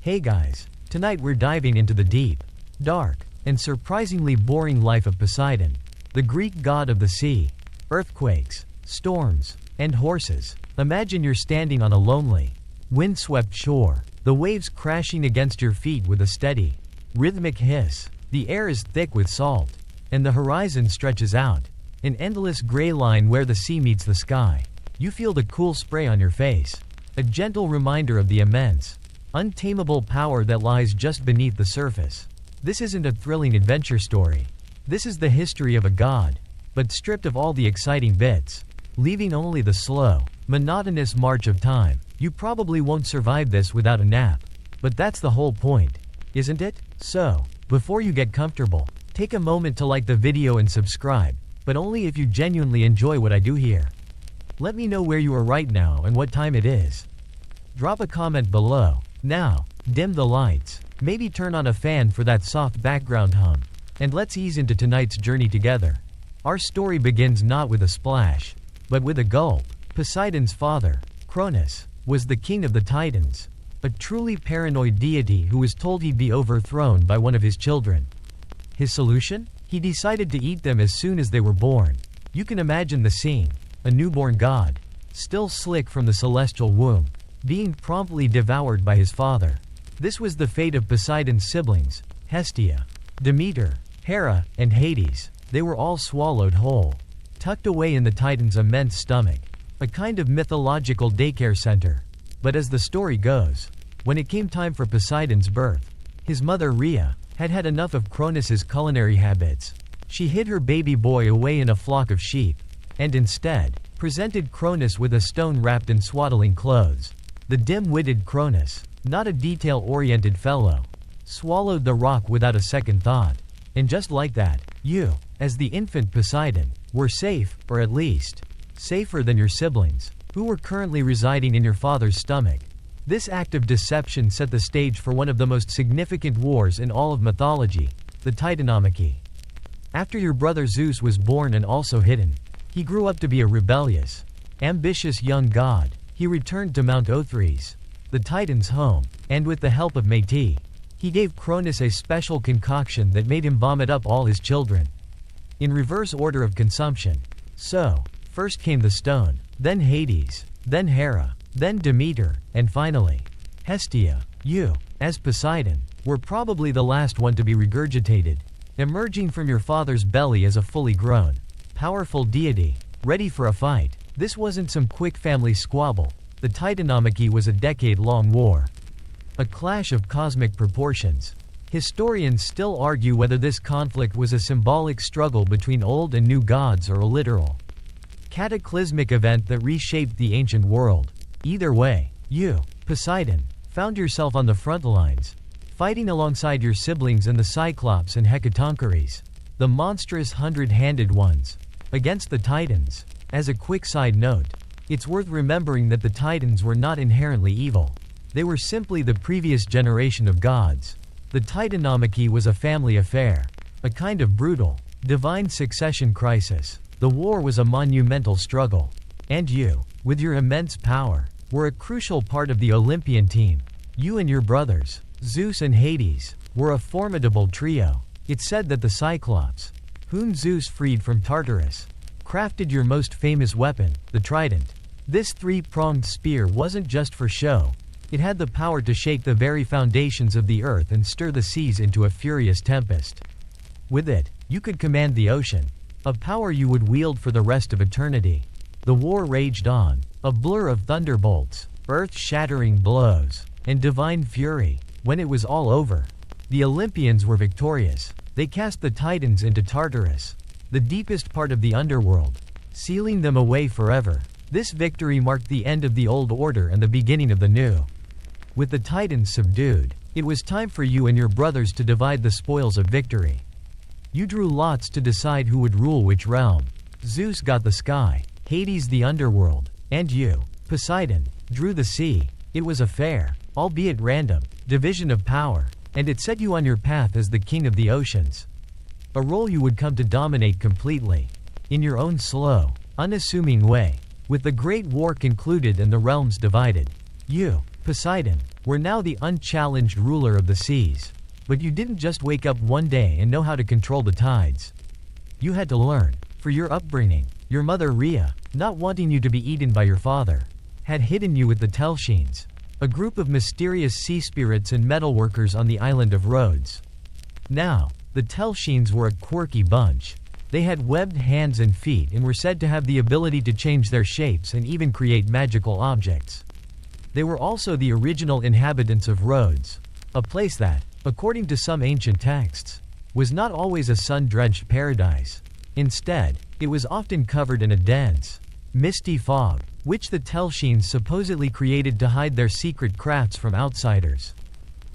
Hey guys, tonight we're diving into the deep, dark, and surprisingly boring life of Poseidon, the Greek god of the sea, earthquakes, storms, and horses. Imagine you're standing on a lonely, windswept shore, the waves crashing against your feet with a steady, rhythmic hiss. The air is thick with salt, and the horizon stretches out, an endless gray line where the sea meets the sky. You feel the cool spray on your face, a gentle reminder of the immense, untamable power that lies just beneath the surface. This isn't a thrilling adventure story. This is the history of a god, but stripped of all the exciting bits, leaving only the slow, monotonous march of time. You probably won't survive this without a nap, but that's the whole point, isn't it? So, before you get comfortable, take a moment to like the video and subscribe, but only if you genuinely enjoy what I do here. Let me know where you are right now and what time it is. Drop a comment below. Now, dim the lights, maybe turn on a fan for that soft background hum, and let's ease into tonight's journey together. Our story begins not with a splash, but with a gulp. Poseidon's father, Cronus, was the king of the Titans, a truly paranoid deity who was told he'd be overthrown by one of his children. His solution? He decided to eat them as soon as they were born. You can imagine the scene, a newborn god, still slick from the celestial womb, being promptly devoured by his father. This was the fate of Poseidon's siblings, Hestia, Demeter, Hera, and Hades. They were all swallowed whole, tucked away in the Titan's immense stomach, a kind of mythological daycare center. But as the story goes, when it came time for Poseidon's birth, his mother Rhea had had enough of Cronus's culinary habits. She hid her baby boy away in a flock of sheep, and instead, presented Cronus with a stone wrapped in swaddling clothes. The dim-witted Cronus, not a detail-oriented fellow, swallowed the rock without a second thought. And just like that, you, as the infant Poseidon, were safe, or at least, safer than your siblings, who were currently residing in your father's stomach. This act of deception set the stage for one of the most significant wars in all of mythology, the Titanomachy. After your brother Zeus was born and also hidden, he grew up to be a rebellious, ambitious young god. He returned to Mount Othrys, the Titan's home, and with the help of Métis, he gave Cronus a special concoction that made him vomit up all his children, in reverse order of consumption. So, first came the stone, then Hades, then Hera, then Demeter, and finally, Hestia. You, as Poseidon, were probably the last one to be regurgitated, emerging from your father's belly as a fully grown, powerful deity, ready for a fight. This wasn't some quick family squabble. The Titanomachy was a decade-long war, a clash of cosmic proportions. Historians still argue whether this conflict was a symbolic struggle between old and new gods or a literal, cataclysmic event that reshaped the ancient world. Either way, you, Poseidon, found yourself on the front lines, fighting alongside your siblings and the Cyclops and Hecatoncheires, the monstrous hundred-handed ones, against the Titans. As a quick side note, it's worth remembering that the Titans were not inherently evil. They were simply the previous generation of gods. The Titanomachy was a family affair, a kind of brutal, divine succession crisis. The war was a monumental struggle. And you, with your immense power, were a crucial part of the Olympian team. You and your brothers, Zeus and Hades, were a formidable trio. It's said that the Cyclops, whom Zeus freed from Tartarus, crafted your most famous weapon, the trident. This three-pronged spear wasn't just for show. It had the power to shake the very foundations of the earth and stir the seas into a furious tempest. With it, you could command the ocean, a power you would wield for the rest of eternity. The war raged on, a blur of thunderbolts, earth-shattering blows, and divine fury. When it was all over, the Olympians were victorious. They cast the Titans into Tartarus, the deepest part of the underworld, sealing them away forever. This victory marked the end of the old order and the beginning of the new. With the Titans subdued, it was time for you and your brothers to divide the spoils of victory. You drew lots to decide who would rule which realm. Zeus got the sky, Hades the underworld, and you, Poseidon, drew the sea. It was a fair, albeit random, division of power, and it set you on your path as the king of the oceans. A role you would come to dominate completely, in your own slow, unassuming way. With the Great War concluded and the realms divided, you, Poseidon, were now the unchallenged ruler of the seas. But you didn't just wake up one day and know how to control the tides. You had to learn. For your upbringing, your mother Rhea, not wanting you to be eaten by your father, had hidden you with the Telshines, a group of mysterious sea spirits and metalworkers on the island of Rhodes. Now, the Telshines were a quirky bunch. They had webbed hands and feet and were said to have the ability to change their shapes and even create magical objects. They were also the original inhabitants of Rhodes, a place that, according to some ancient texts, was not always a sun-drenched paradise. Instead, it was often covered in a dense, misty fog, which the Telshines supposedly created to hide their secret crafts from outsiders.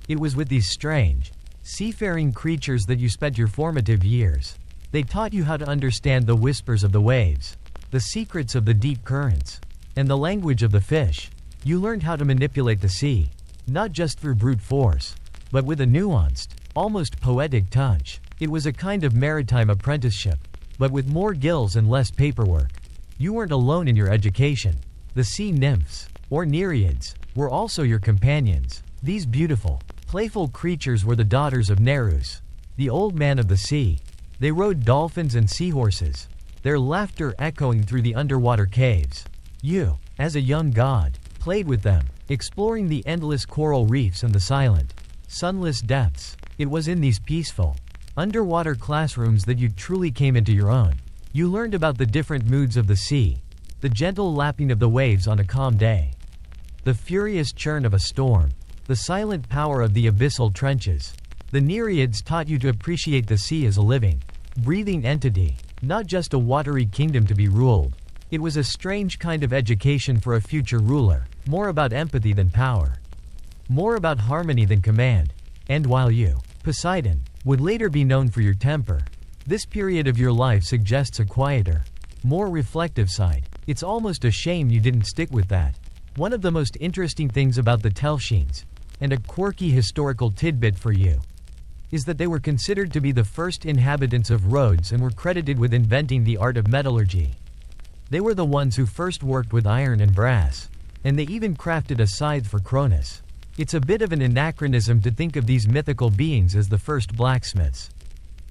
It was with these strange, seafaring creatures that you spent your formative years. They taught you how to understand the whispers of the waves, the secrets of the deep currents, and the language of the fish. You learned how to manipulate the sea, not just through brute force, but with a nuanced, almost poetic touch. It was a kind of maritime apprenticeship, but with more gills and less paperwork. You weren't alone in your education. The sea nymphs, or nereids, were also your companions. These beautiful, playful creatures were the daughters of Nereus, the old man of the sea. They rode dolphins and seahorses, their laughter echoing through the underwater caves. You, as a young god, played with them, exploring the endless coral reefs and the silent, sunless depths. It was in these peaceful, underwater classrooms that you truly came into your own. You learned about the different moods of the sea, the gentle lapping of the waves on a calm day, the furious churn of a storm, the silent power of the abyssal trenches. The Nereids taught you to appreciate the sea as a living, breathing entity, not just a watery kingdom to be ruled. It was a strange kind of education for a future ruler, more about empathy than power, more about harmony than command. And while you, Poseidon, would later be known for your temper, this period of your life suggests a quieter, more reflective side. It's almost a shame you didn't stick with that. One of the most interesting things about the Telshines, and a quirky historical tidbit for you, is that they were considered to be the first inhabitants of Rhodes and were credited with inventing the art of metallurgy. They were the ones who first worked with iron and brass, and they even crafted a scythe for Cronus. It's a bit of an anachronism to think of these mythical beings as the first blacksmiths.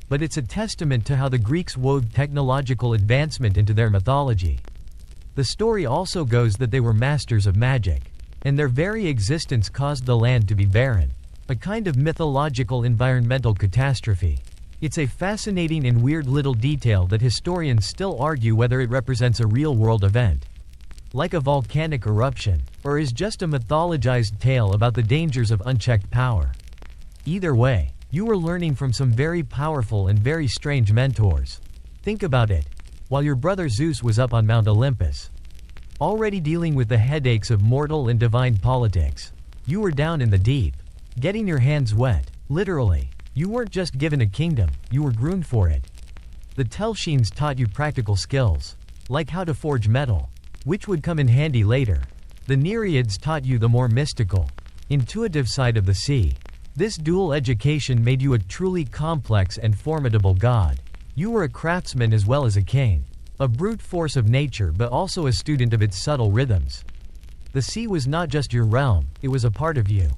But it's a testament to how the Greeks wove technological advancement into their mythology. The story also goes that they were masters of magic, and their very existence caused the land to be barren, a kind of mythological environmental catastrophe. It's a fascinating and weird little detail that historians still argue whether it represents a real-world event, like a volcanic eruption, or is just a mythologized tale about the dangers of unchecked power. Either way, you were learning from some very powerful and very strange mentors. Think about it. While your brother Zeus was up on Mount Olympus, already dealing with the headaches of mortal and divine politics, you were down in the deep, getting your hands wet, literally. You weren't just given a kingdom, you were groomed for it. The Telshines taught you practical skills, like how to forge metal, which would come in handy later. The Nereids taught you the more mystical, intuitive side of the sea. This dual education made you a truly complex and formidable god. You were a craftsman as well as a king, a brute force of nature but also a student of its subtle rhythms. The sea was not just your realm, it was a part of you.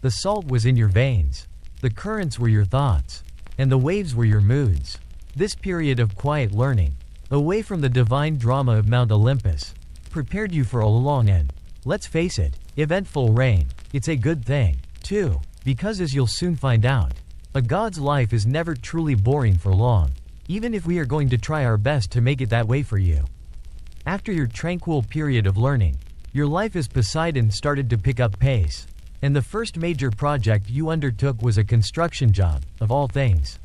The salt was in your veins, the currents were your thoughts, and the waves were your moods. This period of quiet learning, away from the divine drama of Mount Olympus, prepared you for a long and, let's face it, eventful reign. It's a good thing, too, because as you'll soon find out, a god's life is never truly boring for long, even if we are going to try our best to make it that way for you. After your tranquil period of learning, your life as Poseidon started to pick up pace, and the first major project you undertook was a construction job, of all things.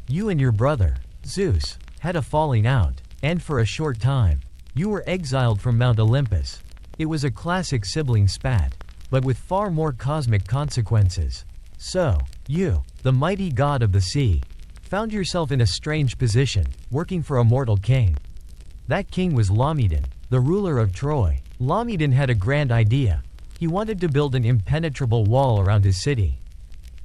You and your brother, Zeus, had a falling out, and for a short time, you were exiled from Mount Olympus. It was a classic sibling spat, but with far more cosmic consequences. So, you, the mighty god of the sea, found yourself in a strange position, working for a mortal king. That king was Laomedon, the ruler of Troy. Laomedon had a grand idea. He wanted to build an impenetrable wall around his city.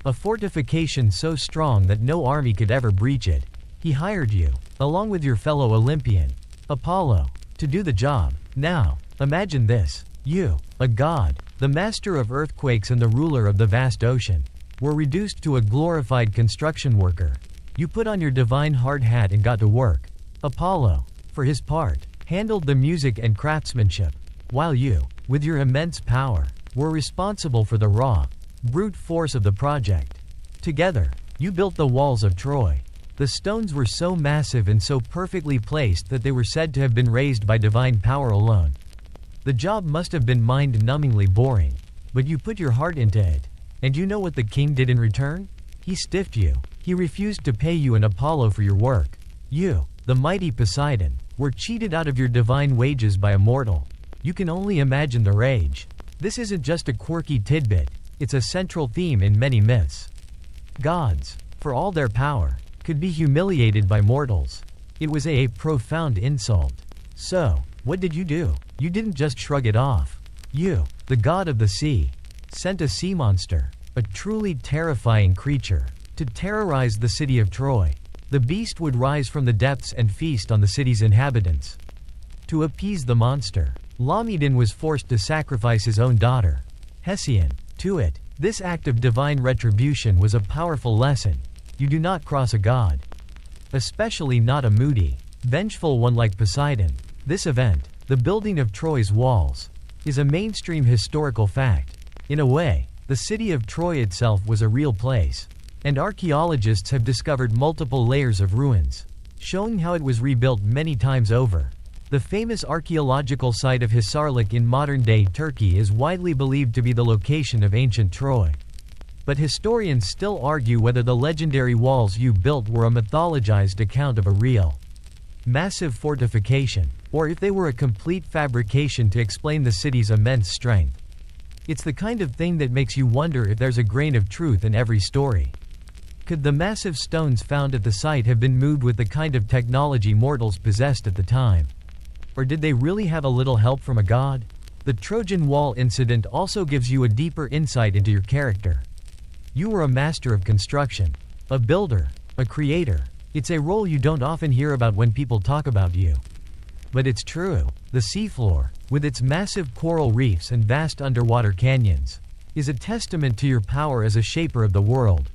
A fortification so strong that no army could ever breach it. He hired you, along with your fellow Olympian, Apollo, to do the job. Now, imagine this. You, a god, the master of earthquakes and the ruler of the vast ocean, were reduced to a glorified construction worker. You put on your divine hard hat and got to work. Apollo, for his part, handled the music and craftsmanship, while you, with your immense power, were responsible for the raw, brute force of the project. Together, you built the walls of Troy. The stones were so massive and so perfectly placed that they were said to have been raised by divine power alone. The job must have been mind-numbingly boring, but you put your heart into it. And you know what the king did in return? He stiffed you. He refused to pay you an Apollo for your work. You, the mighty Poseidon, were cheated out of your divine wages by a mortal. You can only imagine the rage. This isn't just a quirky tidbit, it's a central theme in many myths. Gods, for all their power, could be humiliated by mortals. It was a profound insult. So, what did you do? You didn't just shrug it off. You, the god of the sea, sent a sea monster, a truly terrifying creature, to terrorize the city of Troy. The beast would rise from the depths and feast on the city's inhabitants. To appease the monster, Laomedon was forced to sacrifice his own daughter, Hesione, to it. This act of divine retribution was a powerful lesson. You do not cross a god. Especially not a moody, vengeful one like Poseidon. This event, the building of Troy's walls, is a mainstream historical fact. In a way, the city of Troy itself was a real place, and archaeologists have discovered multiple layers of ruins, showing how it was rebuilt many times over. The famous archaeological site of Hisarlik in modern-day Turkey is widely believed to be the location of ancient Troy. But historians still argue whether the legendary walls you built were a mythologized account of a real, massive fortification, or if they were a complete fabrication to explain the city's immense strength. It's the kind of thing that makes you wonder if there's a grain of truth in every story. Could the massive stones found at the site have been moved with the kind of technology mortals possessed at the time? Or did they really have a little help from a god? The Trojan Wall incident also gives you a deeper insight into your character. You were a master of construction, a builder, a creator. It's a role you don't often hear about when people talk about you. But it's true. The seafloor, with its massive coral reefs and vast underwater canyons, is a testament to your power as a shaper of the world.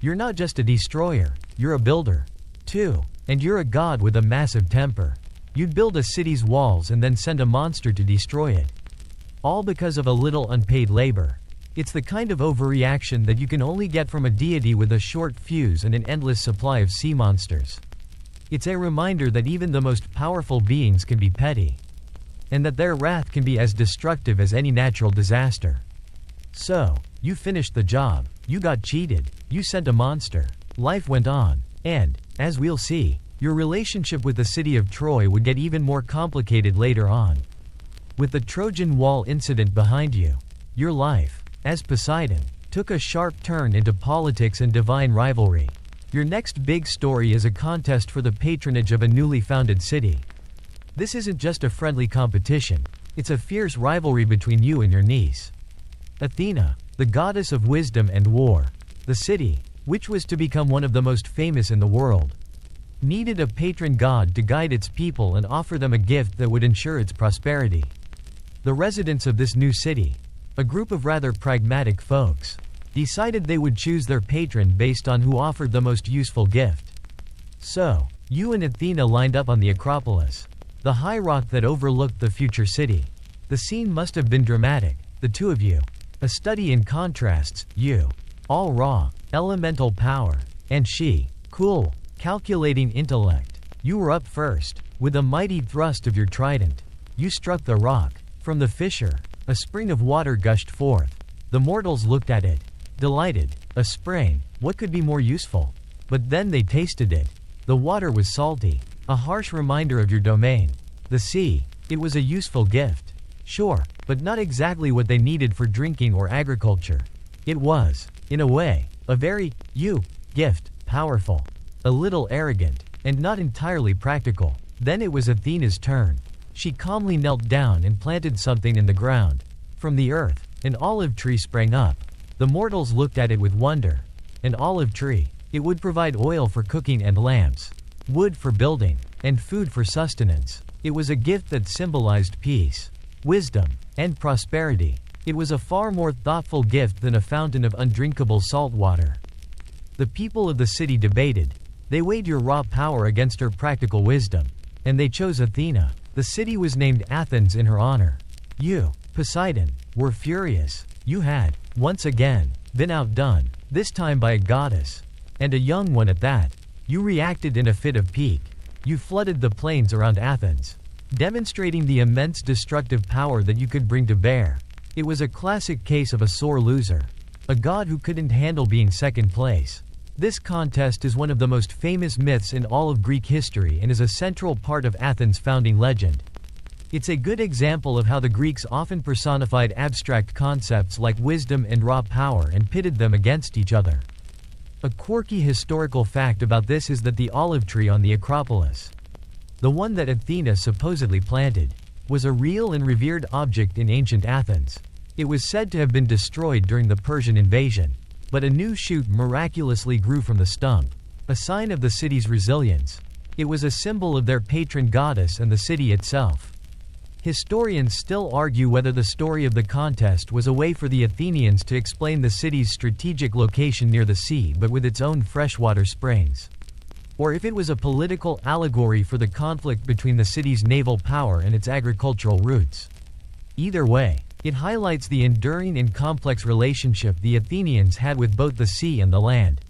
You're not just a destroyer, you're a builder, too, and you're a god with a massive temper. You'd build a city's walls and then send a monster to destroy it. All because of a little unpaid labor. It's the kind of overreaction that you can only get from a deity with a short fuse and an endless supply of sea monsters. It's a reminder that even the most powerful beings can be petty, and that their wrath can be as destructive as any natural disaster. So, you finished the job, you got cheated, you sent a monster, life went on, and, as we'll see, your relationship with the city of Troy would get even more complicated later on. With the Trojan Wall incident behind you, your life, as Poseidon, took a sharp turn into politics and divine rivalry. Your next big story is a contest for the patronage of a newly founded city. This isn't just a friendly competition, it's a fierce rivalry between you and your niece, Athena, the goddess of wisdom and war. The city, which was to become one of the most famous in the world, needed a patron god to guide its people and offer them a gift that would ensure its prosperity. The residents of this new city, a group of rather pragmatic folks, decided they would choose their patron based on who offered the most useful gift. So, you and Athena lined up on the Acropolis, the high rock that overlooked the future city. The scene must have been dramatic, the two of you, a study in contrasts, you, all raw, elemental power, and she, cool, calculating intellect. You were up first. With a mighty thrust of your trident, you struck the rock. From the fissure, a spring of water gushed forth. The mortals looked at it, delighted. A spring, what could be more useful? But then they tasted it. The water was salty, a harsh reminder of your domain. The sea, it was a useful gift. Sure, but not exactly what they needed for drinking or agriculture. It was, in a way, a very, gift, powerful, a little arrogant, and not entirely practical. Then it was Athena's turn. She calmly knelt down and planted something in the ground. From the earth, an olive tree sprang up. The mortals looked at it with wonder. An olive tree. It would provide oil for cooking and lamps, wood for building, and food for sustenance. It was a gift that symbolized peace. wisdom, and prosperity. It was a far more thoughtful gift than a fountain of undrinkable salt water. The people of the city debated. They weighed your raw power against her practical wisdom. And they chose Athena. The city was named Athens in her honor. You, Poseidon, were furious. You had, once again, been outdone, this time by a goddess. And a young one at that. You reacted in a fit of pique. You flooded the plains around Athens, demonstrating the immense destructive power that you could bring to bear. It was a classic case of a sore loser. A god who couldn't handle being second place. This contest is one of the most famous myths in all of Greek history and is a central part of Athens' founding legend. It's a good example of how the Greeks often personified abstract concepts like wisdom and raw power and pitted them against each other. A quirky historical fact about this is that the olive tree on the Acropolis, the one that Athena supposedly planted, was a real and revered object in ancient Athens. It was said to have been destroyed during the Persian invasion, but a new shoot miraculously grew from the stump, a sign of the city's resilience. It was a symbol of their patron goddess and the city itself. Historians still argue whether the story of the contest was a way for the Athenians to explain the city's strategic location near the sea but with its own freshwater springs, or if it was a political allegory for the conflict between the city's naval power and its agricultural roots. Either way, it highlights the enduring and complex relationship the Athenians had with both the sea and the land.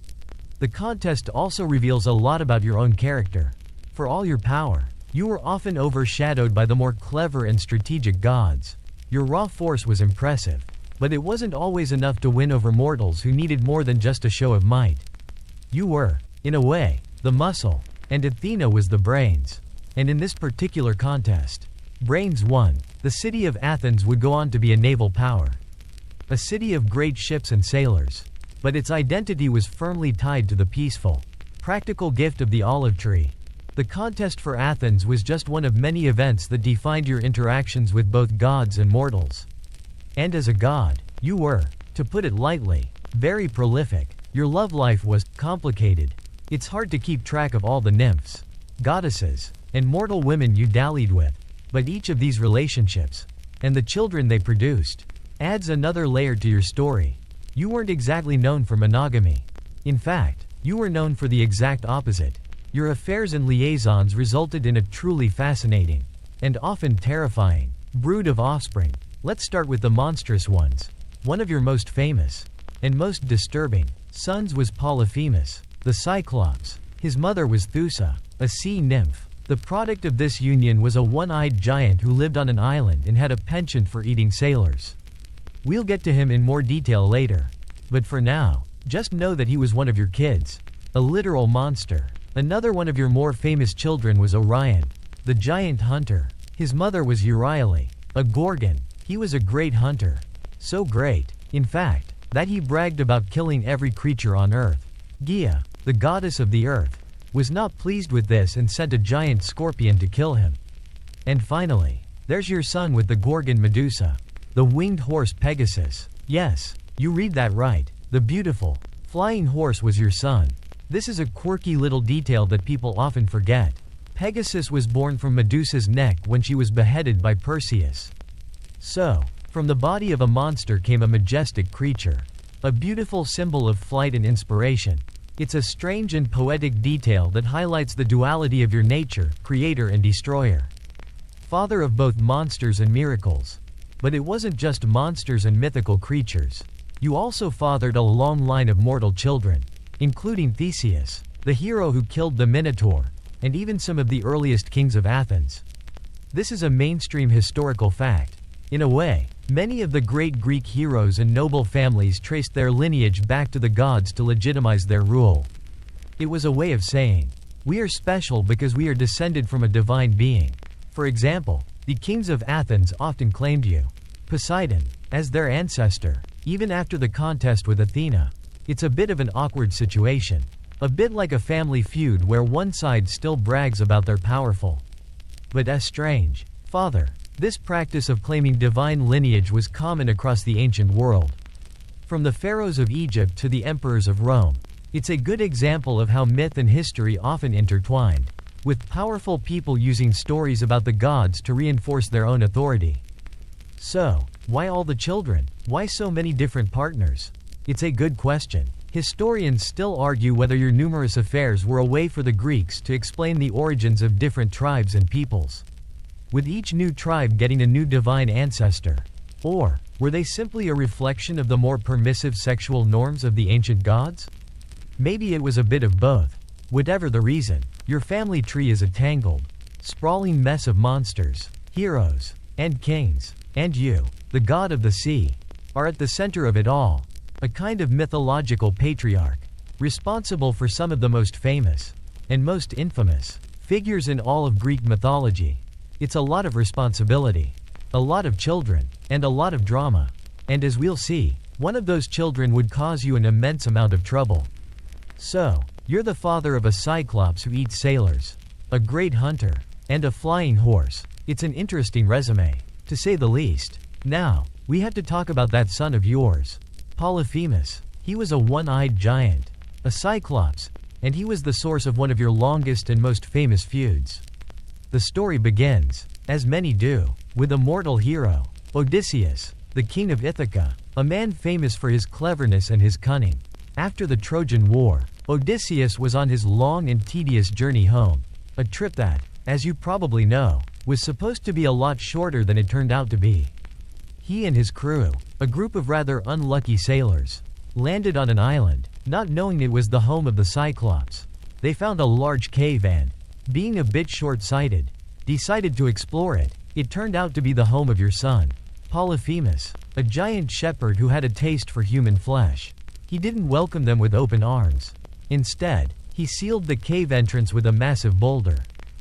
The contest also reveals a lot about your own character. For all your power, you were often overshadowed by the more clever and strategic gods. Your raw force was impressive, but it wasn't always enough to win over mortals who needed more than just a show of might. You were, in a way, the muscle, and Athena was the brains. And in this particular contest, brains won. The city of Athens would go on to be a naval power, a city of great ships and sailors. But its identity was firmly tied to the peaceful, practical gift of the olive tree. The contest for Athens was just one of many events that defined your interactions with both gods and mortals. And as a god, you were, to put it lightly, very prolific. Your love life was complicated. It's hard to keep track of all the nymphs, goddesses, and mortal women you dallied with. But each of these relationships, and the children they produced, adds another layer to your story. You weren't exactly known for monogamy. In fact, you were known for the exact opposite. Your affairs and liaisons resulted in a truly fascinating, and often terrifying, brood of offspring. Let's start with the monstrous ones. One of your most famous, and most disturbing, sons was Polyphemus, the Cyclops. His mother was Thoosa, a sea nymph. The product of this union was a one-eyed giant who lived on an island and had a penchant for eating sailors. We'll get to him in more detail later. But for now, just know that he was one of your kids. A literal monster. Another one of your more famous children was Orion, the giant hunter. His mother was Euryale, a gorgon. He was a great hunter. So great, in fact, that he bragged about killing every creature on Earth. Gaia, the goddess of the earth, was not pleased with this and sent a giant scorpion to kill him. And finally, there's your son with the gorgon Medusa, the winged horse Pegasus. Yes, you read that right. The beautiful, flying horse was your son. This is a quirky little detail that people often forget. Pegasus was born from Medusa's neck when she was beheaded by Perseus. So, from the body of a monster came a majestic creature, a beautiful symbol of flight and inspiration. It's a strange and poetic detail that highlights the duality of your nature, creator and destroyer. Father of both monsters and miracles. But it wasn't just monsters and mythical creatures. You also fathered a long line of mortal children, including Theseus, the hero who killed the Minotaur, and even some of the earliest kings of Athens. This is a mainstream historical fact. In a way, many of the great Greek heroes and noble families traced their lineage back to the gods to legitimize their rule. It was a way of saying, we are special because we are descended from a divine being. For example, the kings of Athens often claimed you, Poseidon, as their ancestor, even after the contest with Athena. It's a bit of an awkward situation. A bit like a family feud where one side still brags about their powerful, but estranged father. This practice of claiming divine lineage was common across the ancient world. From the pharaohs of Egypt to the emperors of Rome. It's a good example of how myth and history often intertwined, with powerful people using stories about the gods to reinforce their own authority. So, why all the children? Why so many different partners? It's a good question. Historians still argue whether your numerous affairs were a way for the Greeks to explain the origins of different tribes and peoples, with each new tribe getting a new divine ancestor. Or, were they simply a reflection of the more permissive sexual norms of the ancient gods? Maybe it was a bit of both. Whatever the reason, your family tree is a tangled, sprawling mess of monsters, heroes, and kings, and you, the god of the sea, are at the center of it all, a kind of mythological patriarch, responsible for some of the most famous, and most infamous, figures in all of Greek mythology. It's a lot of responsibility, a lot of children, and a lot of drama. And as we'll see, one of those children would cause you an immense amount of trouble. So, you're the father of a cyclops who eats sailors, a great hunter, and a flying horse. It's an interesting resume, to say the least. Now, we have to talk about that son of yours, Polyphemus. He was a one-eyed giant, a cyclops, and he was the source of one of your longest and most famous feuds. The story begins, as many do, with a mortal hero, Odysseus, the king of Ithaca, a man famous for his cleverness and his cunning. After the Trojan War, Odysseus was on his long and tedious journey home, a trip that, as you probably know, was supposed to be a lot shorter than it turned out to be. He and his crew, a group of rather unlucky sailors, landed on an island, not knowing it was the home of the Cyclops. They found a large cave and, being a bit short-sighted, decided to explore it. It turned out to be the home of your son, Polyphemus, a giant shepherd who had a taste for human flesh. He didn't welcome them with open arms. Instead, he sealed the cave entrance with a massive boulder,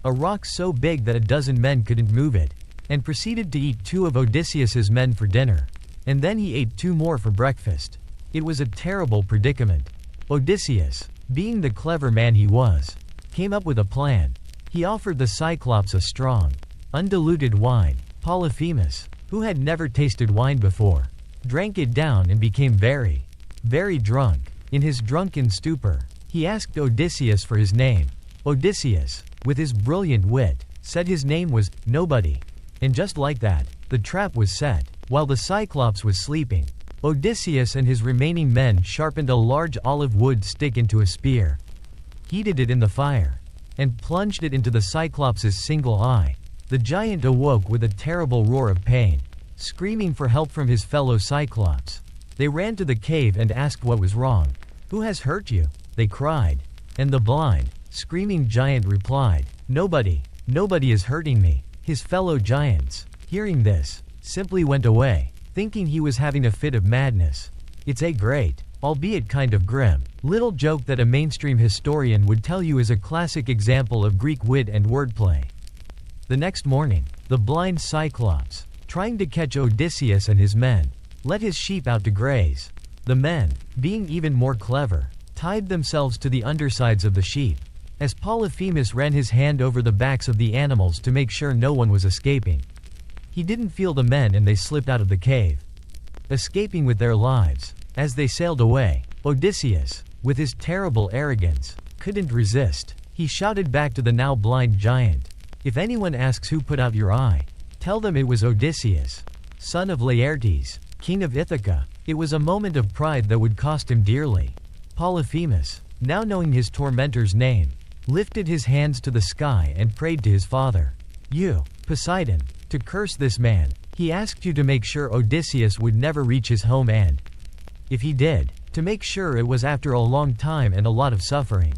a rock so big that a dozen men couldn't move it, and proceeded to eat 2 of Odysseus's men for dinner. And then he ate 2 more for breakfast. It was a terrible predicament. Odysseus, being the clever man he was, came up with a plan. He offered the Cyclops a strong, undiluted wine. Polyphemus, who had never tasted wine before, drank it down and became very drunk. In his drunken stupor, he asked Odysseus for his name. Odysseus, with his brilliant wit, said his name was Nobody. And just like that, the trap was set. While the Cyclops was sleeping, Odysseus and his remaining men sharpened a large olive wood stick into a spear, heated it in the fire, and plunged it into the Cyclops' single eye. The giant awoke with a terrible roar of pain, screaming for help from his fellow Cyclops. They ran to the cave and asked what was wrong. "Who has hurt you?" they cried. And the blind, screaming giant replied, "Nobody. Nobody is hurting me." His fellow giants, hearing this, simply went away, thinking he was having a fit of madness. It's a great, albeit kind of grim, little joke that a mainstream historian would tell you is a classic example of Greek wit and wordplay. The next morning, the blind Cyclops, trying to catch Odysseus and his men, let his sheep out to graze. The men, being even more clever, tied themselves to the undersides of the sheep. As Polyphemus ran his hand over the backs of the animals to make sure no one was escaping, he didn't feel the men and they slipped out of the cave, escaping with their lives. As they sailed away, Odysseus, with his terrible arrogance, couldn't resist. He shouted back to the now blind giant, "If anyone asks who put out your eye, tell them it was Odysseus, son of Laertes, king of Ithaca." It was a moment of pride that would cost him dearly. Polyphemus, now knowing his tormentor's name, lifted his hands to the sky and prayed to his father, "You, Poseidon, to curse this man." He asked you to make sure Odysseus would never reach his home and, if he did, to make sure it was after a long time and a lot of suffering.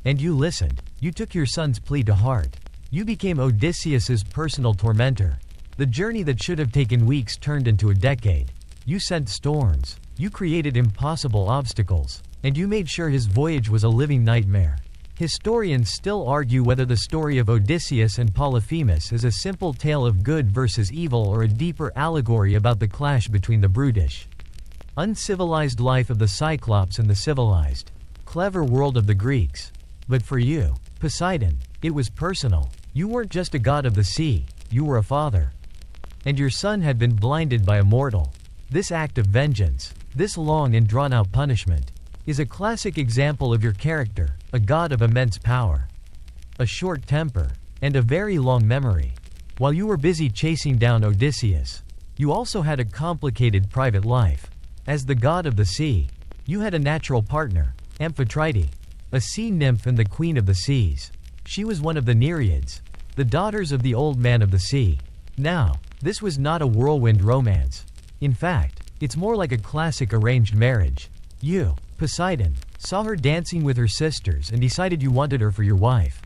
And you listened. You took your son's plea to heart. You became Odysseus's personal tormentor. The journey that should have taken weeks turned into a decade. You sent storms. You created impossible obstacles. And you made sure his voyage was a living nightmare. Historians still argue whether the story of Odysseus and Polyphemus is a simple tale of good versus evil or a deeper allegory about the clash between the brutish, uncivilized life of the Cyclops and the civilized, clever world of the Greeks. But for you, Poseidon, it was personal. You weren't just a god of the sea, you were a father. And your son had been blinded by a mortal. This act of vengeance, this long and drawn-out punishment, is a classic example of your character, a god of immense power, a short temper, and a very long memory. While you were busy chasing down Odysseus, you also had a complicated private life. As the god of the sea, you had a natural partner, Amphitrite, a sea nymph and the queen of the seas. She was one of the Nereids, the daughters of the old man of the sea. Now, this was not a whirlwind romance. In fact, it's more like a classic arranged marriage. You, Poseidon, saw her dancing with her sisters and decided you wanted her for your wife.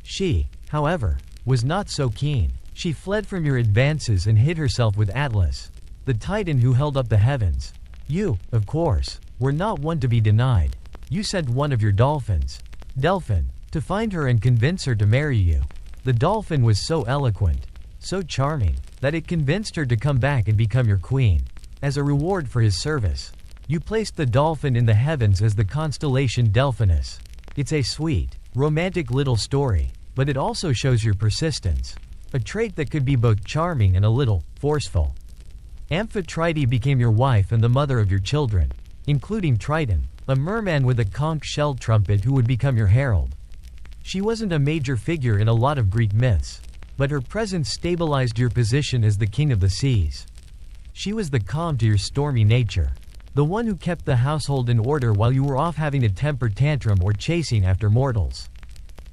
She, however, was not so keen. She fled from your advances and hid herself with Atlas, the titan who held up the heavens. You, of course, were not one to be denied. You sent one of your dolphins, Delphin, to find her and convince her to marry you. The dolphin was so eloquent, so charming, that it convinced her to come back and become your queen. As a reward for his service, you placed the dolphin in the heavens as the constellation Delphinus. It's a sweet, romantic little story, but it also shows your persistence, a trait that could be both charming and a little forceful. Amphitrite became your wife and the mother of your children, including Triton, a merman with a conch-shell trumpet who would become your herald. She wasn't a major figure in a lot of Greek myths, but her presence stabilized your position as the king of the seas. She was the calm to your stormy nature, the one who kept the household in order while you were off having a temper tantrum or chasing after mortals.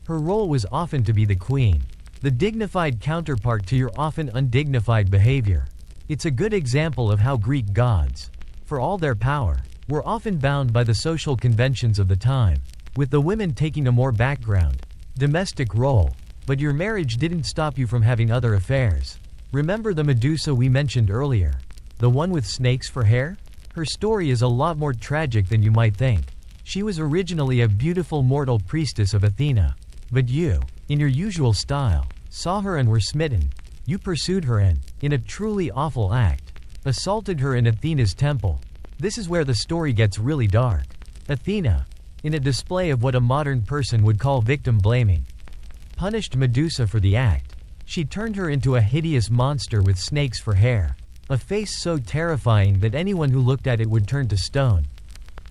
Her role was often to be the queen, the dignified counterpart to your often undignified behavior. It's a good example of how Greek gods, for all their power, were often bound by the social conventions of the time, with the women taking a more background, domestic role. But your marriage didn't stop you from having other affairs. Remember the Medusa we mentioned earlier? The one with snakes for hair? Her story is a lot more tragic than you might think. She was originally a beautiful mortal priestess of Athena. But you, in your usual style, saw her and were smitten. You pursued her and, in a truly awful act, assaulted her in Athena's temple. This is where the story gets really dark. Athena, in a display of what a modern person would call victim blaming, punished Medusa for the act. She turned her into a hideous monster with snakes for hair, a face so terrifying that anyone who looked at it would turn to stone.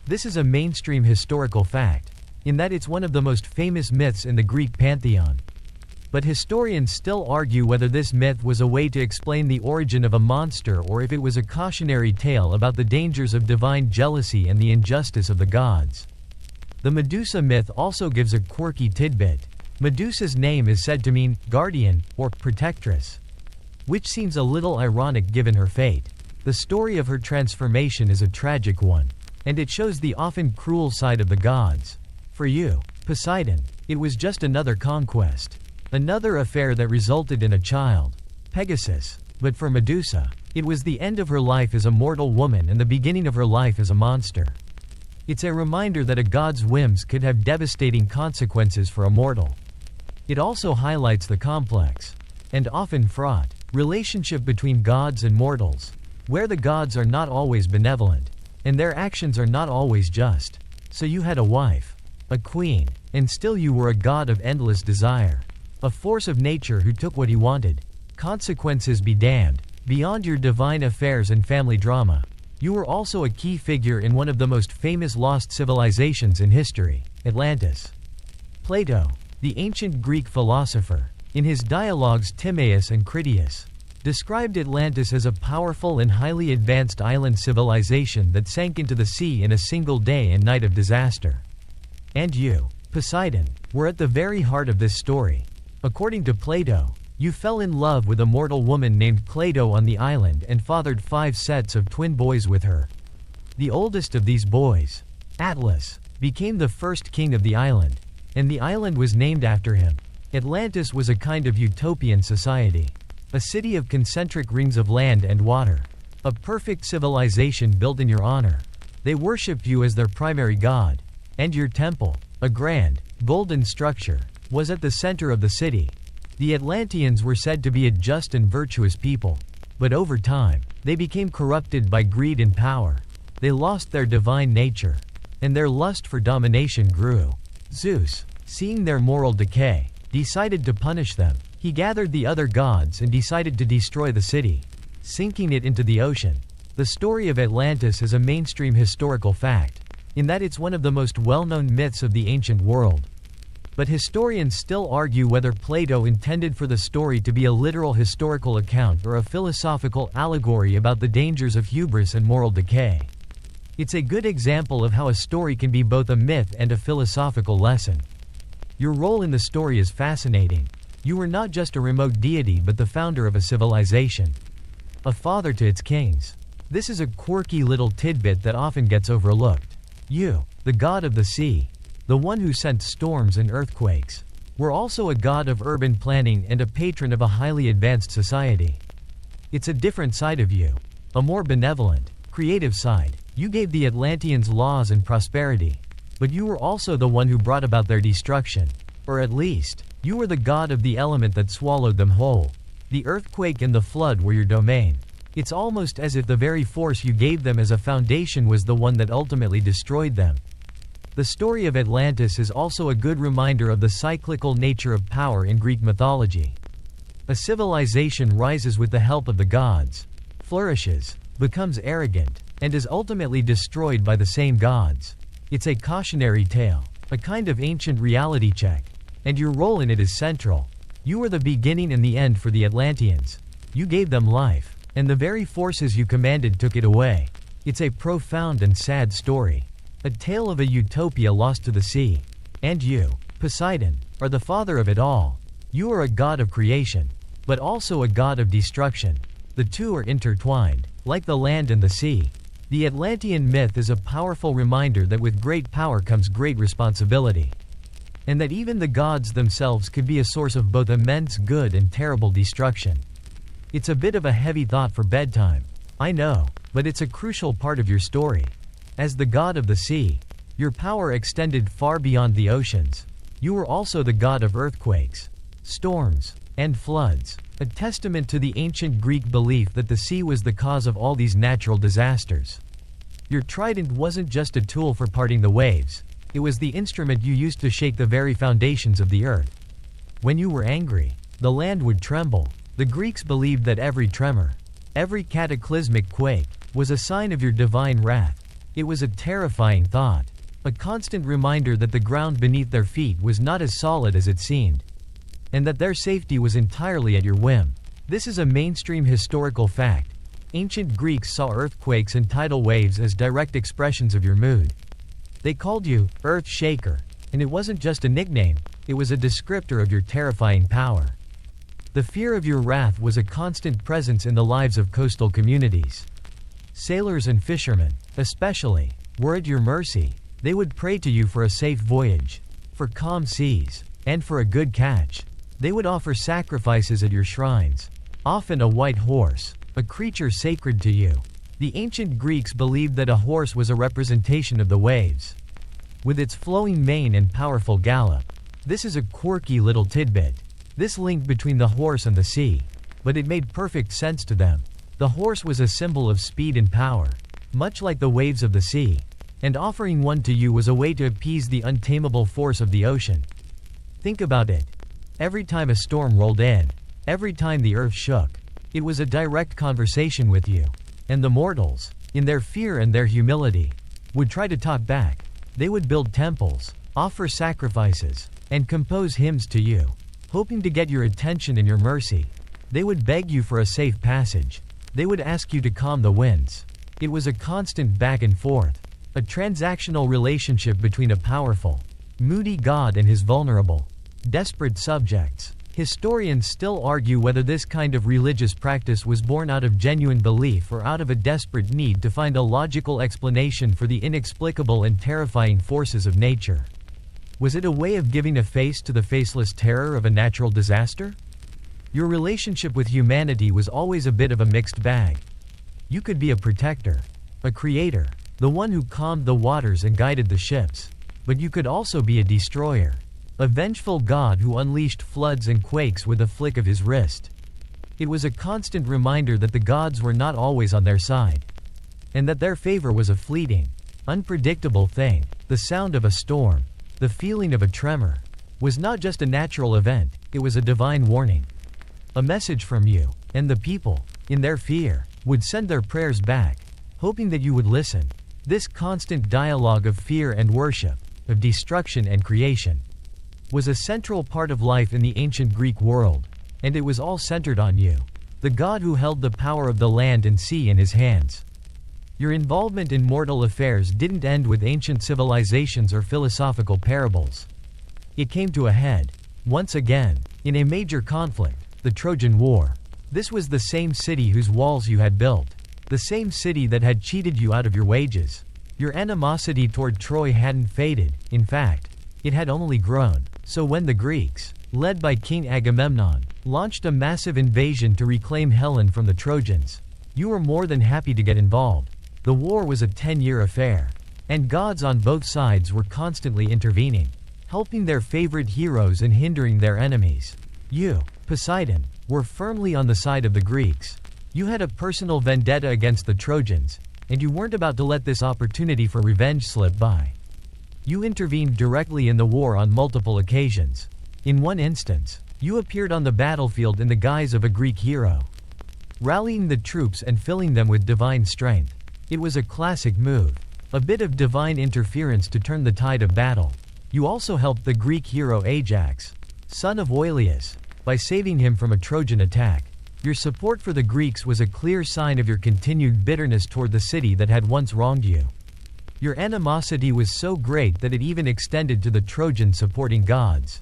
This is a mainstream historical fact, in that it's one of the most famous myths in the Greek pantheon. But historians still argue whether this myth was a way to explain the origin of a monster or if it was a cautionary tale about the dangers of divine jealousy and the injustice of the gods. The Medusa myth also gives a quirky tidbit. Medusa's name is said to mean guardian or protectress, which seems a little ironic given her fate. The story of her transformation is a tragic one, and it shows the often cruel side of the gods. For you, Poseidon, it was just another conquest, another affair that resulted in a child, Pegasus. But for Medusa, it was the end of her life as a mortal woman and the beginning of her life as a monster. It's a reminder that a god's whims could have devastating consequences for a mortal. It also highlights the complex, and often fraught, relationship between gods and mortals, where the gods are not always benevolent, and their actions are not always just. So you had a wife, a queen, and still you were a god of endless desire, a force of nature who took what he wanted. Consequences be damned. Beyond your divine affairs and family drama, you were also a key figure in one of the most famous lost civilizations in history, Atlantis. Plato, the ancient Greek philosopher, in his dialogues Timaeus and Critias, described Atlantis as a powerful and highly advanced island civilization that sank into the sea in a single day and night of disaster. And you, Poseidon, were at the very heart of this story. According to Plato, you fell in love with a mortal woman named Cleito on the island and fathered 5 sets of twin boys with her. The oldest of these boys, Atlas, became the first king of the island, and the island was named after him. Atlantis was a kind of utopian society, a city of concentric rings of land and water, a perfect civilization built in your honor. They worshipped you as their primary god, and your temple, a grand, golden structure, was at the center of the city. The Atlanteans were said to be a just and virtuous people, but over time, they became corrupted by greed and power. They lost their divine nature, and their lust for domination grew. Zeus, seeing their moral decay, decided to punish them. He gathered the other gods and decided to destroy the city, sinking it into the ocean. The story of Atlantis is a mainstream historical fact, in that it's one of the most well-known myths of the ancient world. But historians still argue whether Plato intended for the story to be a literal historical account or a philosophical allegory about the dangers of hubris and moral decay. It's a good example of how a story can be both a myth and a philosophical lesson. Your role in the story is fascinating. You were not just a remote deity but the founder of a civilization. A father to its kings. This is a quirky little tidbit that often gets overlooked. You, the god of the sea, the one who sent storms and earthquakes, were also a god of urban planning and a patron of a highly advanced society. It's a different side of you. A more benevolent, creative side. You gave the Atlanteans laws and prosperity. But you were also the one who brought about their destruction. Or at least, you were the god of the element that swallowed them whole. The earthquake and the flood were your domain. It's almost as if the very force you gave them as a foundation was the one that ultimately destroyed them. The story of Atlantis is also a good reminder of the cyclical nature of power in Greek mythology. A civilization rises with the help of the gods, flourishes, becomes arrogant, and is ultimately destroyed by the same gods. It's a cautionary tale, a kind of ancient reality check. And your role in it is central. You were the beginning and the end for the Atlanteans. You gave them life, and the very forces you commanded took it away. It's a profound and sad story. A tale of a utopia lost to the sea. And you, Poseidon, are the father of it all. You are a god of creation, but also a god of destruction. The two are intertwined, like the land and the sea. The Atlantean myth is a powerful reminder that with great power comes great responsibility. And that even the gods themselves could be a source of both immense good and terrible destruction. It's a bit of a heavy thought for bedtime, I know, but it's a crucial part of your story. As the god of the sea, your power extended far beyond the oceans. You were also the god of earthquakes, storms, and floods, a testament to the ancient Greek belief that the sea was the cause of all these natural disasters. Your trident wasn't just a tool for parting the waves, it was the instrument you used to shake the very foundations of the earth. When you were angry, the land would tremble. The Greeks believed that every tremor, every cataclysmic quake, was a sign of your divine wrath. It was a terrifying thought, a constant reminder that the ground beneath their feet was not as solid as it seemed, and that their safety was entirely at your whim. This is a mainstream historical fact. Ancient Greeks saw earthquakes and tidal waves as direct expressions of your mood. They called you Earth Shaker, and it wasn't just a nickname, it was a descriptor of your terrifying power. The fear of your wrath was a constant presence in the lives of coastal communities. Sailors and fishermen, especially, were at your mercy. They would pray to you for a safe voyage, for calm seas, and for a good catch. They would offer sacrifices at your shrines, often a white horse, a creature sacred to you. The ancient Greeks believed that a horse was a representation of the waves, with its flowing mane and powerful gallop. This is a quirky little tidbit. This link between the horse and the sea, but it made perfect sense to them. The horse was a symbol of speed and power, much like the waves of the sea, and offering one to you was a way to appease the untamable force of the ocean. Think about it. Every time a storm rolled in, every time the earth shook, it was a direct conversation with you. And the mortals, in their fear and their humility, would try to talk back. They would build temples, offer sacrifices, and compose hymns to you, hoping to get your attention and your mercy. They would beg you for a safe passage. They would ask you to calm the winds. It was a constant back and forth, a transactional relationship between a powerful, moody god and his vulnerable, desperate subjects. Historians still argue whether this kind of religious practice was born out of genuine belief or out of a desperate need to find a logical explanation for the inexplicable and terrifying forces of nature. Was it a way of giving a face to the faceless terror of a natural disaster? Your relationship with humanity was always a bit of a mixed bag. You could be a protector, a creator, the one who calmed the waters and guided the ships. But you could also be a destroyer, a vengeful god who unleashed floods and quakes with a flick of his wrist. It was a constant reminder that the gods were not always on their side, and that their favor was a fleeting, unpredictable thing. The sound of a storm, the feeling of a tremor, was not just a natural event, it was a divine warning. A message from you, and the people, in their fear, would send their prayers back, hoping that you would listen. This constant dialogue of fear and worship, of destruction and creation. was a central part of life in the ancient Greek world, and it was all centered on you, the god who held the power of the land and sea in his hands. Your involvement in mortal affairs didn't end with ancient civilizations or philosophical parables. It came to a head, once again, in a major conflict, the Trojan War. This was the same city whose walls you had built, the same city that had cheated you out of your wages. Your animosity toward Troy hadn't faded, in fact, it had only grown. So when the Greeks, led by King Agamemnon, launched a massive invasion to reclaim Helen from the Trojans, you were more than happy to get involved. The war was a 10-year affair, and gods on both sides were constantly intervening, helping their favorite heroes and hindering their enemies. You, Poseidon, were firmly on the side of the Greeks. You had a personal vendetta against the Trojans, and you weren't about to let this opportunity for revenge slip by. You intervened directly in the war on multiple occasions. In one instance, you appeared on the battlefield in the guise of a Greek hero, rallying the troops and filling them with divine strength. It was a classic move, a bit of divine interference to turn the tide of battle. You also helped the Greek hero Ajax, son of Oileus, by saving him from a Trojan attack. Your support for the Greeks was a clear sign of your continued bitterness toward the city that had once wronged you. Your animosity was so great that it even extended to the Trojan supporting gods.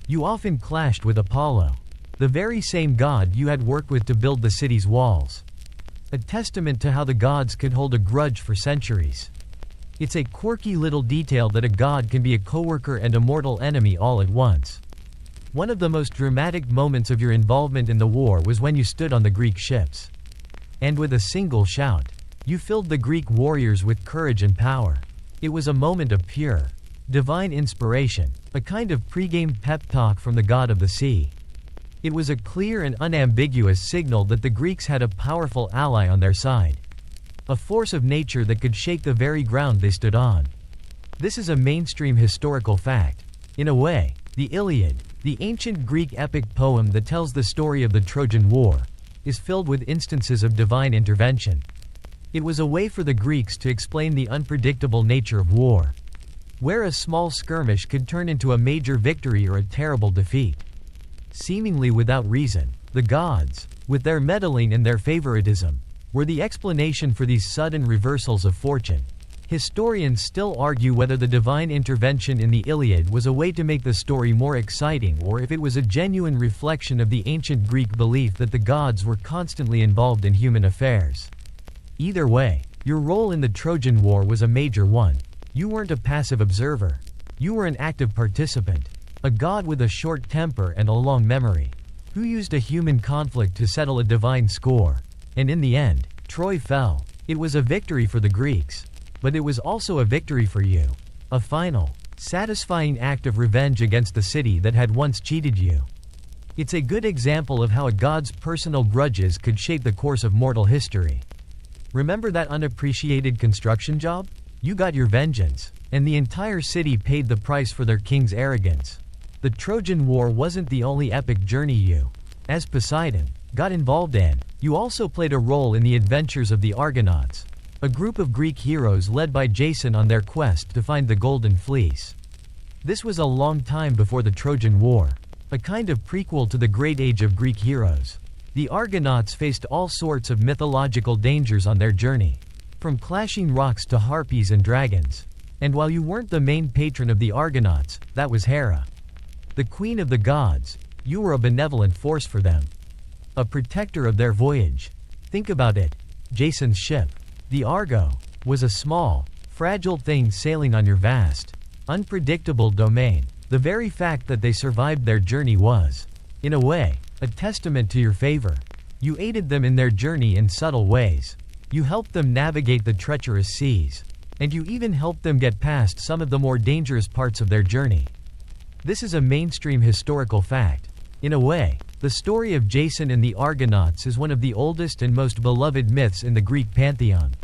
You often clashed with Apollo, the very same god you had worked with to build the city's walls. A testament to how the gods could hold a grudge for centuries. It's a quirky little detail that a god can be a coworker and a mortal enemy all at once. One of the most dramatic moments of your involvement in the war was when you stood on the Greek ships. And with a single shout, you filled the Greek warriors with courage and power. It was a moment of pure, divine inspiration, a kind of pre-game pep talk from the god of the sea. It was a clear and unambiguous signal that the Greeks had a powerful ally on their side, a force of nature that could shake the very ground they stood on. This is a mainstream historical fact. In a way, the Iliad, the ancient Greek epic poem that tells the story of the Trojan War, is filled with instances of divine intervention. It was a way for the Greeks to explain the unpredictable nature of war, where a small skirmish could turn into a major victory or a terrible defeat. Seemingly without reason, the gods, with their meddling and their favoritism, were the explanation for these sudden reversals of fortune. Historians still argue whether the divine intervention in the Iliad was a way to make the story more exciting or if it was a genuine reflection of the ancient Greek belief that the gods were constantly involved in human affairs. Either way, your role in the Trojan War was a major one. You weren't a passive observer. You were an active participant. A god with a short temper and a long memory, who used a human conflict to settle a divine score. And in the end, Troy fell. It was a victory for the Greeks, but it was also a victory for you. A final, satisfying act of revenge against the city that had once cheated you. It's a good example of how a god's personal grudges could shape the course of mortal history. Remember that unappreciated construction job? You got your vengeance, and the entire city paid the price for their king's arrogance. The Trojan War wasn't the only epic journey you, as Poseidon, got involved in. You also played a role in the adventures of the Argonauts, a group of Greek heroes led by Jason on their quest to find the Golden Fleece. This was a long time before the Trojan War, a kind of prequel to the Great Age of Greek heroes. The Argonauts faced all sorts of mythological dangers on their journey, from clashing rocks to harpies and dragons. And while you weren't the main patron of the Argonauts, that was Hera, the queen of the gods. You were a benevolent force for them, a protector of their voyage. Think about it. Jason's ship, the Argo, was a small, fragile thing sailing on your vast, unpredictable domain. The very fact that they survived their journey was, in a way, a testament to your favor. You aided them in their journey in subtle ways. You helped them navigate the treacherous seas, and you even helped them get past some of the more dangerous parts of their journey. This is a mainstream historical fact. In a way, the story of Jason and the Argonauts is one of the oldest and most beloved myths in the Greek pantheon.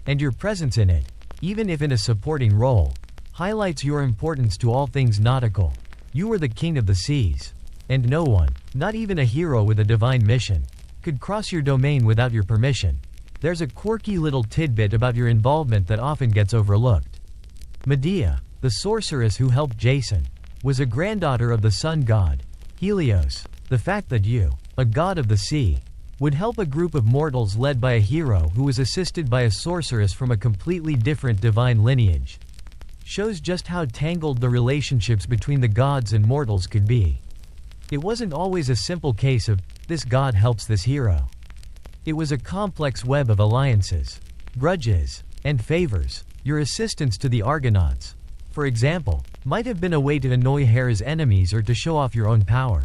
And your presence in it, even if in a supporting role, highlights your importance to all things nautical. You were the king of the seas, and no one, not even a hero with a divine mission, could cross your domain without your permission. There's a quirky little tidbit about your involvement that often gets overlooked. Medea, the sorceress who helped Jason, was a granddaughter of the sun god, Helios. The fact that you, a god of the sea, would help a group of mortals led by a hero who was assisted by a sorceress from a completely different divine lineage shows just how tangled the relationships between the gods and mortals could be. It wasn't always a simple case of, this god helps this hero. It was a complex web of alliances, grudges, and favors. Your assistance to the Argonauts, for example, might have been a way to annoy Hera's enemies or to show off your own power.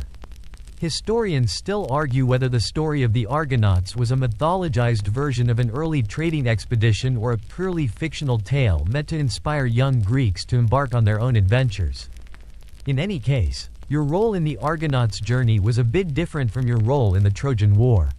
Historians still argue whether the story of the Argonauts was a mythologized version of an early trading expedition or a purely fictional tale meant to inspire young Greeks to embark on their own adventures. In any case, your role in the Argonauts' journey was a bit different from your role in the Trojan War.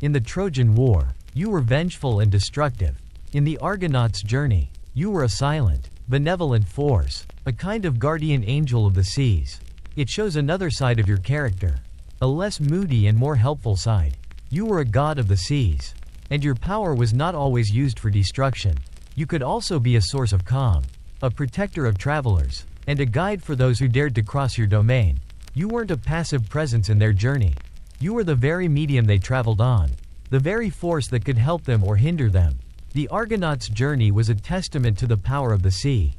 In the Trojan War, you were vengeful and destructive. In the Argonauts' journey, you were a silent, benevolent force, a kind of guardian angel of the seas. It shows another side of your character, a less moody and more helpful side. You were a god of the seas, and your power was not always used for destruction. You could also be a source of calm, a protector of travelers, and a guide for those who dared to cross your domain. You weren't a passive presence in their journey. You were the very medium they traveled on, the very force that could help them or hinder them. The Argonauts' journey was a testament to the power of the sea.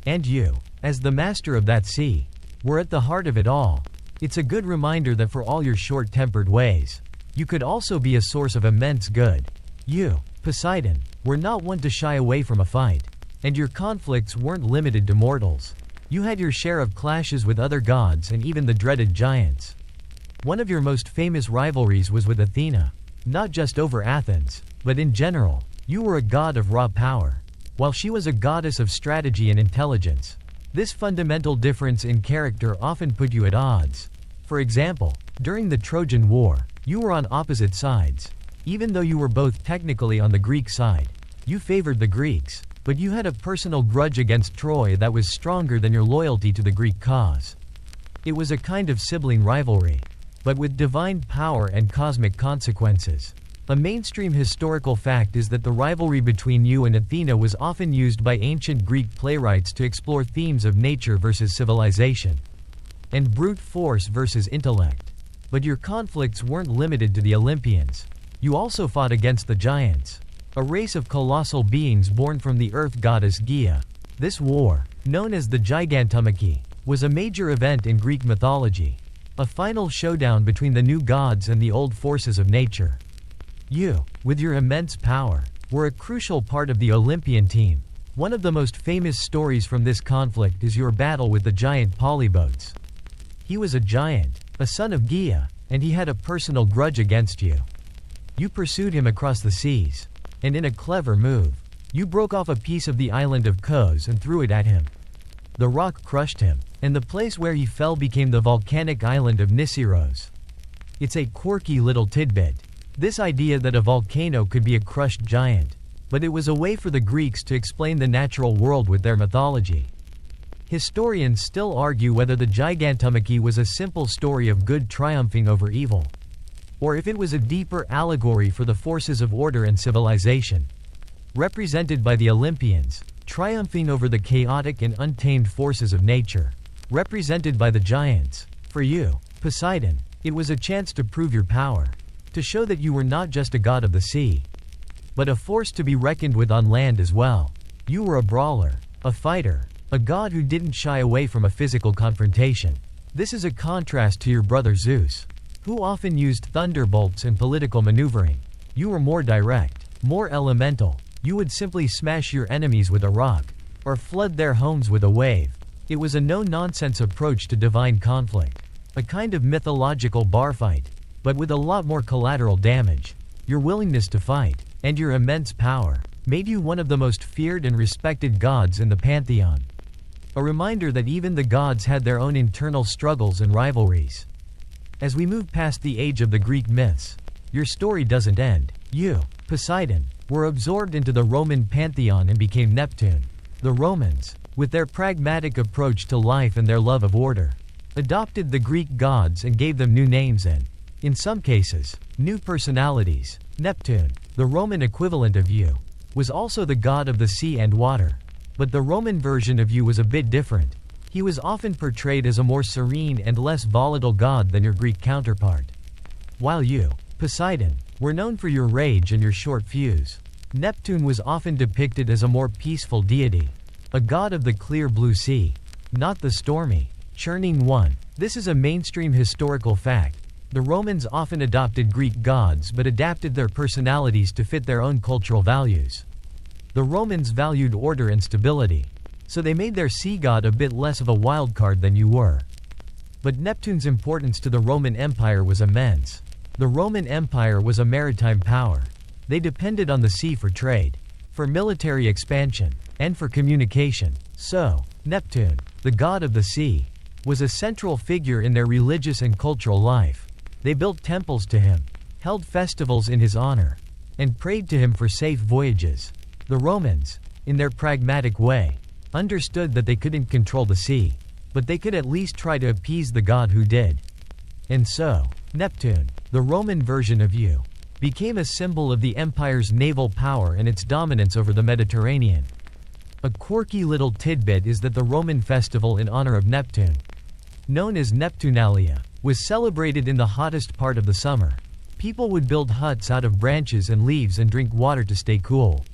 And you, as the master of that sea, were at the heart of it all. It's a good reminder that for all your short-tempered ways, you could also be a source of immense good. You, Poseidon, were not one to shy away from a fight, and your conflicts weren't limited to mortals. You had your share of clashes with other gods and even the dreaded giants. One of your most famous rivalries was with Athena, not just over Athens, but in general. You were a god of raw power, while she was a goddess of strategy and intelligence. This fundamental difference in character often put you at odds. For example, during the Trojan War, you were on opposite sides. Even though you were both technically on the Greek side, you favored the Greeks, but you had a personal grudge against Troy that was stronger than your loyalty to the Greek cause. It was a kind of sibling rivalry, but with divine power and cosmic consequences. A mainstream historical fact is that the rivalry between you and Athena was often used by ancient Greek playwrights to explore themes of nature versus civilization, and brute force versus intellect. But your conflicts weren't limited to the Olympians. You also fought against the giants, a race of colossal beings born from the earth goddess Gaia. This war, known as the Gigantomachy, was a major event in Greek mythology, a final showdown between the new gods and the old forces of nature. You, with your immense power, were a crucial part of the Olympian team. One of the most famous stories from this conflict is your battle with the giant Polybotes. He was a giant, a son of Gaia, and he had a personal grudge against you. You pursued him across the seas, and in a clever move, you broke off a piece of the island of Kos and threw it at him. The rock crushed him, and the place where he fell became the volcanic island of Nissyros. It's a quirky little tidbit. This idea that a volcano could be a crushed giant, but it was a way for the Greeks to explain the natural world with their mythology. Historians still argue whether the Gigantomachy was a simple story of good triumphing over evil, or if it was a deeper allegory for the forces of order and civilization, represented by the Olympians, triumphing over the chaotic and untamed forces of nature, represented by the giants. For you, Poseidon, it was a chance to prove your power, to show that you were not just a god of the sea, but a force to be reckoned with on land as well. You were a brawler, a fighter, a god who didn't shy away from a physical confrontation. This is a contrast to your brother Zeus, who often used thunderbolts and political maneuvering. You were more direct, more elemental. You would simply smash your enemies with a rock, or flood their homes with a wave. It was a no-nonsense approach to divine conflict, a kind of mythological bar fight, but with a lot more collateral damage. Your willingness to fight, and your immense power, made you one of the most feared and respected gods in the pantheon. A reminder that even the gods had their own internal struggles and rivalries. As we move past the age of the Greek myths, your story doesn't end. You, Poseidon, were absorbed into the Roman pantheon and became Neptune. The Romans, with their pragmatic approach to life and their love of order, adopted the Greek gods and gave them new names and, in some cases, new personalities. Neptune, the Roman equivalent of you, was also the god of the sea and water. But the Roman version of you was a bit different. He was often portrayed as a more serene and less volatile god than your Greek counterpart. While you, Poseidon, were known for your rage and your short fuse, Neptune was often depicted as a more peaceful deity, a god of the clear blue sea, not the stormy, churning one. This is a mainstream historical fact. The Romans often adopted Greek gods but adapted their personalities to fit their own cultural values. The Romans valued order and stability, so they made their sea god a bit less of a wild card than you were. But Neptune's importance to the Roman Empire was immense. The Roman Empire was a maritime power. They depended on the sea for trade, for military expansion, and for communication. So, Neptune, the god of the sea, was a central figure in their religious and cultural life. They built temples to him, held festivals in his honor, and prayed to him for safe voyages. The Romans, in their pragmatic way, understood that they couldn't control the sea, but they could at least try to appease the god who did. And so, Neptune, the Roman version of you, became a symbol of the empire's naval power and its dominance over the Mediterranean. A quirky little tidbit is that the Roman festival in honor of Neptune, known as Neptunalia, was celebrated in the hottest part of the summer. People would build huts out of branches and leaves and drink water to stay cool.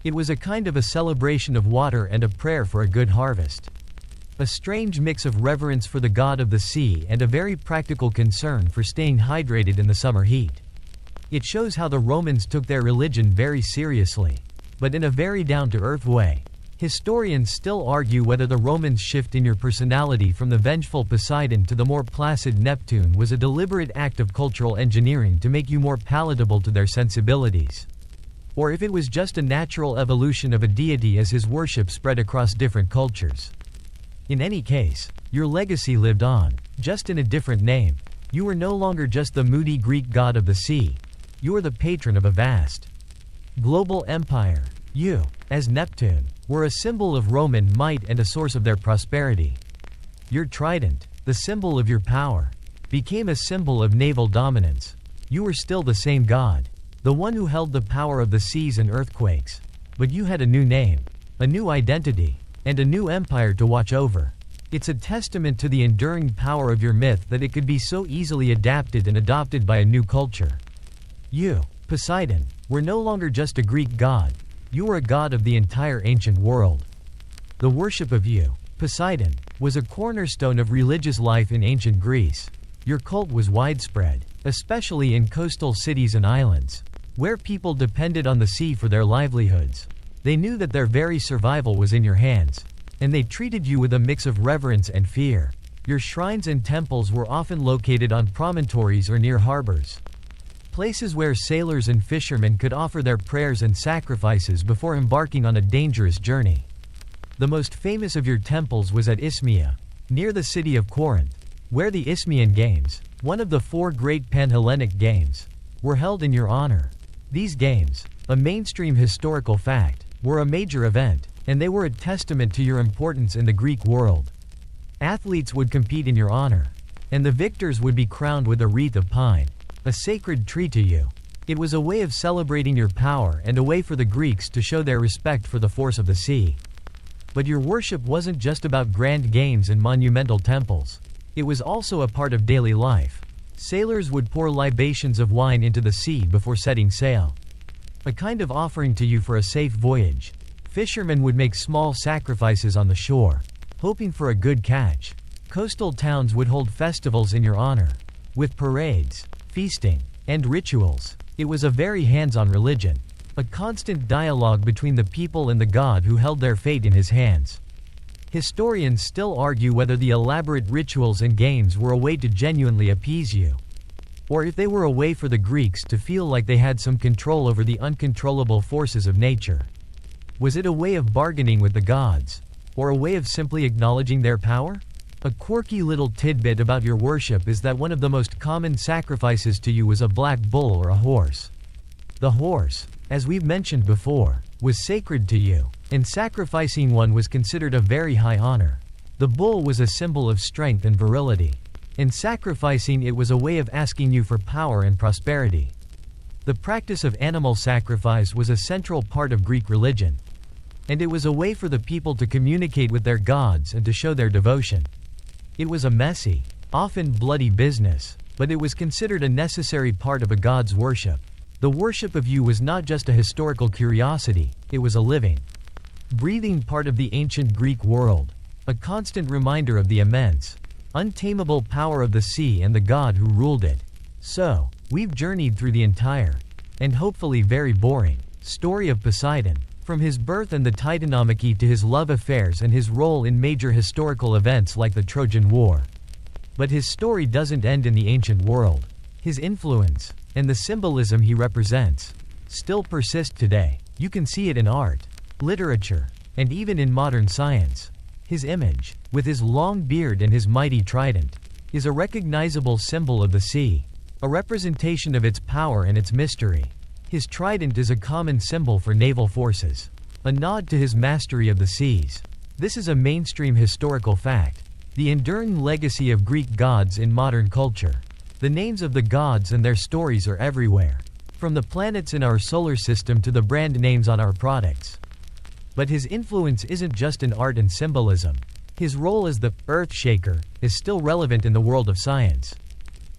It was a kind of a celebration of water and a prayer for a good harvest. A strange mix of reverence for the god of the sea and a very practical concern for staying hydrated in the summer heat. It shows how the Romans took their religion very seriously, but in a very down-to-earth way. Historians still argue whether the Romans' shift in your personality from the vengeful Poseidon to the more placid Neptune was a deliberate act of cultural engineering to make you more palatable to their sensibilities, or if it was just a natural evolution of a deity as his worship spread across different cultures. In any case, your legacy lived on, just in a different name. You were no longer just the moody Greek god of the sea. You were the patron of a vast, global empire. You, as Neptune, were a symbol of Roman might and a source of their prosperity. Your trident, the symbol of your power, became a symbol of naval dominance. You were still the same god, the one who held the power of the seas and earthquakes, but you had a new name, a new identity, and a new empire to watch over. It's a testament to the enduring power of your myth that it could be so easily adapted and adopted by a new culture. You, Poseidon, were no longer just a Greek god. You were a god of the entire ancient world. The worship of you, Poseidon, was a cornerstone of religious life in ancient Greece. Your cult was widespread, especially in coastal cities and islands, where people depended on the sea for their livelihoods. They knew that their very survival was in your hands, and they treated you with a mix of reverence and fear. Your shrines and temples were often located on promontories or near harbors, places where sailors and fishermen could offer their prayers and sacrifices before embarking on a dangerous journey. The most famous of your temples was at Isthmia, near the city of Corinth, where the Isthmian Games, one of the 4 great Pan-Hellenic games, were held in your honor. These games, a mainstream historical fact, were a major event, and they were a testament to your importance in the Greek world. Athletes would compete in your honor, and the victors would be crowned with a wreath of pine, a sacred tree to you. It was a way of celebrating your power and a way for the Greeks to show their respect for the force of the sea. But your worship wasn't just about grand games and monumental temples. It was also a part of daily life. Sailors would pour libations of wine into the sea before setting sail, a kind of offering to you for a safe voyage. Fishermen would make small sacrifices on the shore, hoping for a good catch. Coastal towns would hold festivals in your honor, with parades, feasting, and rituals. It was a very hands-on religion, a constant dialogue between the people and the god who held their fate in his hands. Historians still argue whether the elaborate rituals and games were a way to genuinely appease you, or if they were a way for the Greeks to feel like they had some control over the uncontrollable forces of nature. Was it a way of bargaining with the gods, or a way of simply acknowledging their power? A quirky little tidbit about your worship is that one of the most common sacrifices to you was a black bull or a horse. The horse, as we've mentioned before, was sacred to you, and sacrificing one was considered a very high honor. The bull was a symbol of strength and virility, and sacrificing it was a way of asking you for power and prosperity. The practice of animal sacrifice was a central part of Greek religion, and it was a way for the people to communicate with their gods and to show their devotion. It was a messy, often bloody business, but it was considered a necessary part of a god's worship. The worship of you was not just a historical curiosity, it was a living, breathing part of the ancient Greek world, a constant reminder of the immense, untamable power of the sea and the god who ruled it. So, we've journeyed through the entire, and hopefully very boring, story of Poseidon, from his birth and the Titanomachy to his love affairs and his role in major historical events like the Trojan War. But his story doesn't end in the ancient world. His influence, and the symbolism he represents, still persist today. You can see it in art, literature, and even in modern science. His image, with his long beard and his mighty trident, is a recognizable symbol of the sea, a representation of its power and its mystery. His trident is a common symbol for naval forces, a nod to his mastery of the seas. This is a mainstream historical fact, the enduring legacy of Greek gods in modern culture. The names of the gods and their stories are everywhere, from the planets in our solar system to the brand names on our products. But his influence isn't just in art and symbolism. His role as the earth shaker is still relevant in the world of science.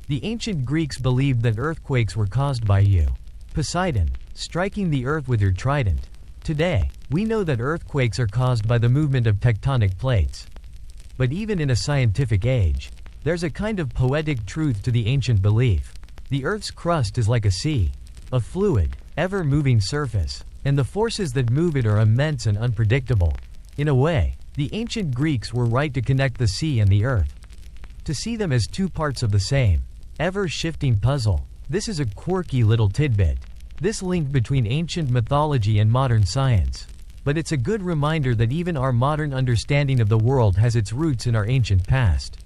The ancient Greeks believed that earthquakes were caused by you, Poseidon, striking the earth with your trident. Today, we know that earthquakes are caused by the movement of tectonic plates. But even in a scientific age, there's a kind of poetic truth to the ancient belief. The Earth's crust is like a sea, a fluid, ever-moving surface, and the forces that move it are immense and unpredictable. In a way, the ancient Greeks were right to connect the sea and the earth, to see them as two parts of the same, ever-shifting puzzle. This is a quirky little tidbit, this link between ancient mythology and modern science. But it's a good reminder that even our modern understanding of the world has its roots in our ancient past.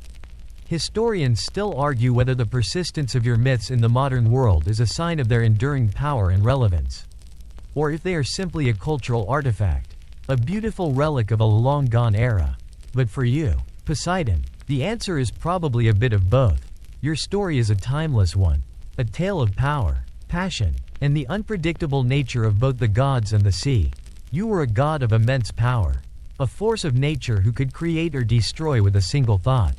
Historians still argue whether the persistence of your myths in the modern world is a sign of their enduring power and relevance, or if they are simply a cultural artifact, a beautiful relic of a long-gone era. But for you, Poseidon, the answer is probably a bit of both. Your story is a timeless one, a tale of power, passion, and the unpredictable nature of both the gods and the sea. You were a god of immense power, a force of nature who could create or destroy with a single thought.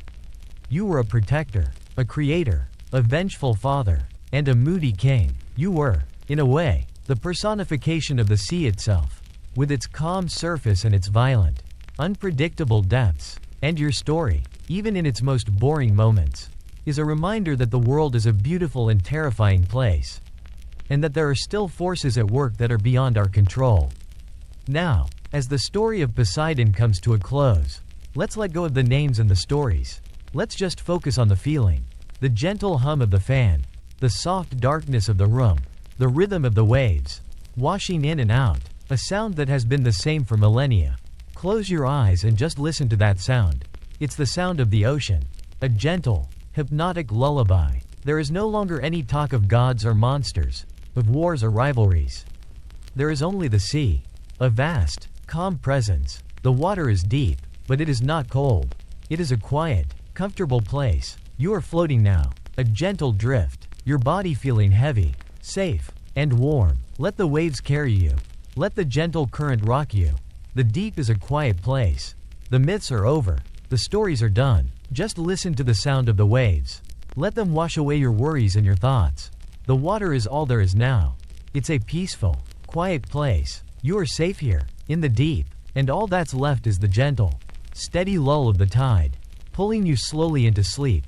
You were a protector, a creator, a vengeful father, and a moody king. You were, in a way, the personification of the sea itself, with its calm surface and its violent, unpredictable depths. And your story, even in its most boring moments, is a reminder that the world is a beautiful and terrifying place, and that there are still forces at work that are beyond our control. Now, as the story of Poseidon comes to a close, let's let go of the names and the stories. Let's just focus on the feeling, the gentle hum of the fan, the soft darkness of the room, the rhythm of the waves, washing in and out, a sound that has been the same for millennia. Close your eyes and just listen to that sound. It's the sound of the ocean, a gentle, hypnotic lullaby. There is no longer any talk of gods or monsters, of wars or rivalries. There is only the sea, a vast, calm presence. The water is deep, but it is not cold. It is a quiet, comfortable place. You are floating now, a gentle drift, your body feeling heavy, safe, and warm. Let the waves carry you. Let the gentle current rock you. The deep is a quiet place. The myths are over. The stories are done. Just listen to the sound of the waves. Let them wash away your worries and your thoughts. The water is all there is now. It's a peaceful, quiet place. You are safe here, in the deep, and all that's left is the gentle, steady lull of the tide, pulling you slowly into sleep.